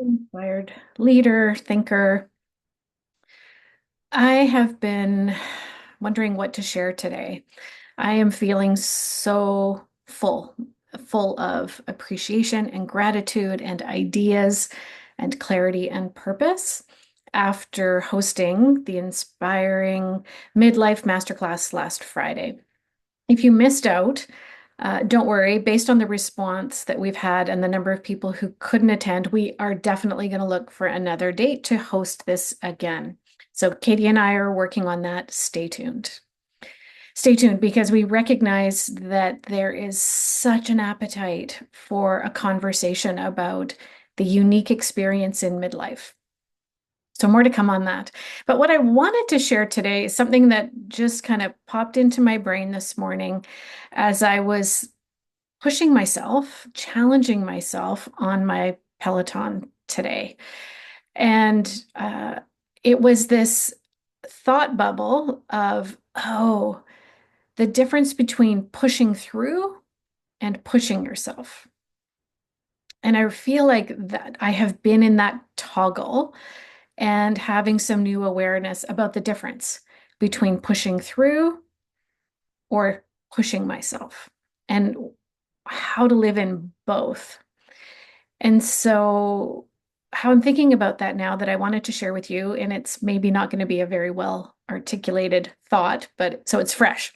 Inspired leader, thinker. I have been wondering what to share today. I am feeling so full of appreciation and gratitude and ideas and clarity and purpose after hosting the inspiring midlife masterclass last Friday. If you missed out, don't worry. Based on the response that we've had and the number of people who couldn't attend, we are definitely going to look for another date to host this again. So Katie and I are working on that. Stay tuned. Stay tuned because we recognize that there is such an appetite for a conversation about the unique experience in midlife. So more to come on that. But what I wanted to share today is something that just kind of popped into my brain this morning as I was pushing myself, challenging myself on my Peloton today. And it was this thought bubble of, oh, the difference between pushing through and pushing yourself. And I feel like that I have been in that toggle and having some new awareness about the difference between pushing through or pushing myself and how to live in both. And so, how I'm thinking about that now that I wanted to share with you, and it's maybe not going to be a very well articulated thought, but so it's fresh.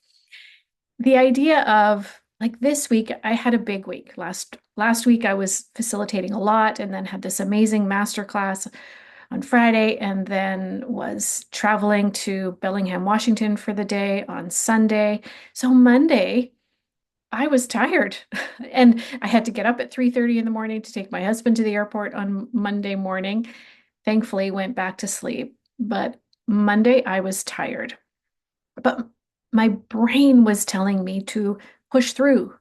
The idea of like this week, I had a big week. Last week I was facilitating a lot and then had this amazing masterclass on Friday and then was traveling to Bellingham, Washington for the day on Sunday. So Monday, I was tired and I had to get up at 3:30 in the morning to take my husband to the airport on Monday morning. Thankfully, went back to sleep, but Monday I was tired. But my brain was telling me to push through,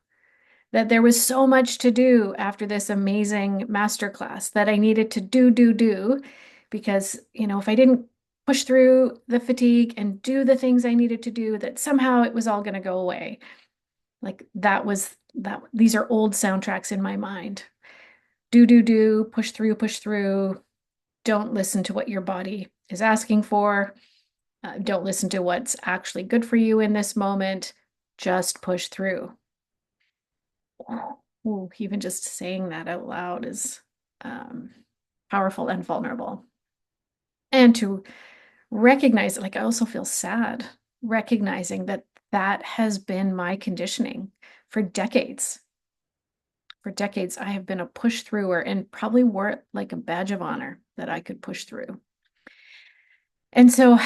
that there was so much to do after this amazing masterclass that I needed to do, because, if I didn't push through the fatigue and do the things I needed to do, that somehow it was all going to go away. Like that was that. These are old soundtracks in my mind. Do, push through. Don't listen to what your body is asking for. Don't listen to what's actually good for you in this moment. Just push through. Ooh, even just saying that out loud is um, powerful and vulnerable. And to recognize, like, I also feel sad recognizing that that has been my conditioning for decades. For decades, I have been a push througher and probably wore it like a badge of honor that I could push through. And so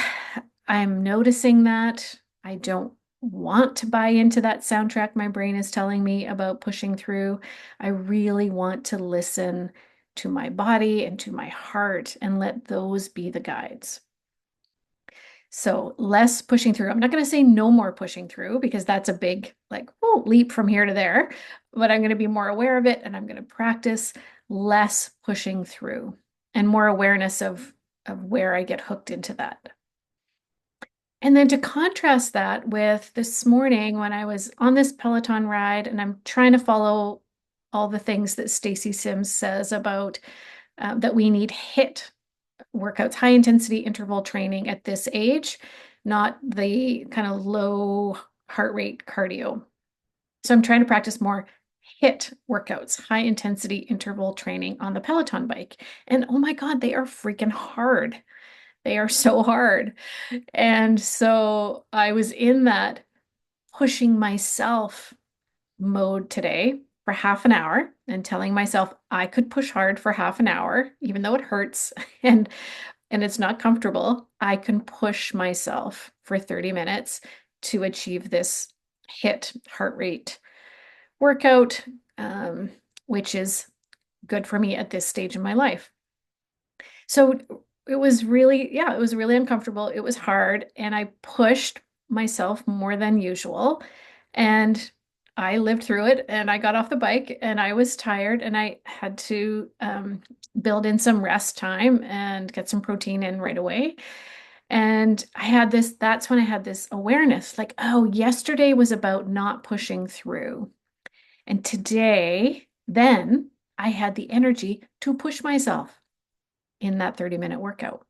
I'm noticing that I don't want to buy into that soundtrack my brain is telling me about pushing through. I really want to listen to my body and to my heart and let those be the guides. So less pushing through. I'm not going to say no more pushing through because that's a big like leap from here to there, but I'm going to be more aware of it and I'm going to practice less pushing through and more awareness of where I get hooked into that. And then to contrast that with this morning when I was on this Peloton ride and I'm trying to follow all the things that Stacy Sims says about that we need HIIT workouts, high intensity interval training at this age, not the kind of low heart rate cardio. So I'm trying to practice more HIIT workouts, high intensity interval training on the Peloton bike. And oh my God, they are freaking hard. They are so hard. And so I was in that pushing myself mode today for half an hour and telling myself I could push hard for half an hour, even though it hurts and it's not comfortable. I can push myself for 30 minutes to achieve this HIIT heart rate workout, which is good for me at this stage in my life. So it was really, yeah, it was really uncomfortable. It was hard. And I pushed myself more than usual. And I lived through it and I got off the bike and I was tired and I had to build in some rest time and get some protein in right away. And that's when I had this awareness like, oh, yesterday was about not pushing through. And today, then I had the energy to push myself. in that 30-minute workout.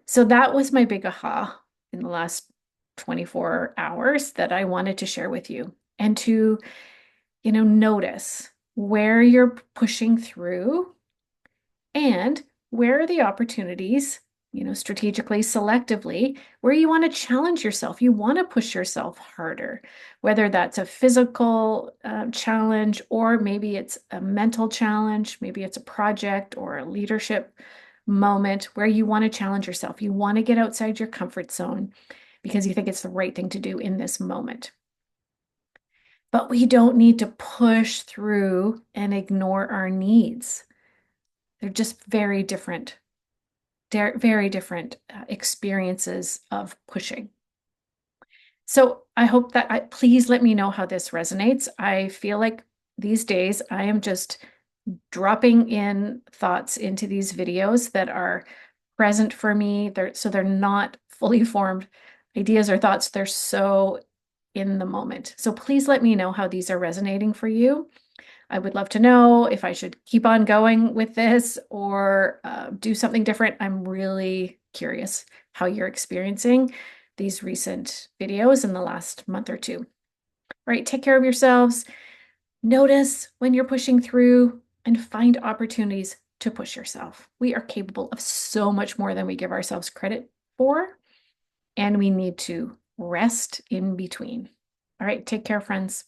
So that was my big aha in the last 24 hours that I wanted to share with you, and to, notice where you're pushing through and where are the opportunities, strategically, selectively, where you want to challenge yourself. You want to push yourself harder, whether that's a physical challenge, or maybe it's a mental challenge, maybe it's a project or a leadership moment where you want to challenge yourself. You want to get outside your comfort zone because you think it's the right thing to do in this moment. But we don't need to push through and ignore our needs. They're just very different. They're very different experiences of pushing. So I hope that please let me know how this resonates. I feel like these days I am just dropping in thoughts into these videos that are present for me. They're not fully formed ideas or thoughts. They're so in the moment. So please let me know how these are resonating for you. I would love to know if I should keep on going with this or do something different. I'm really curious how you're experiencing these recent videos in the last month or two. All right, take care of yourselves. Notice when you're pushing through and find opportunities to push yourself. We are capable of so much more than we give ourselves credit for, and we need to rest in between. All right, take care, friends.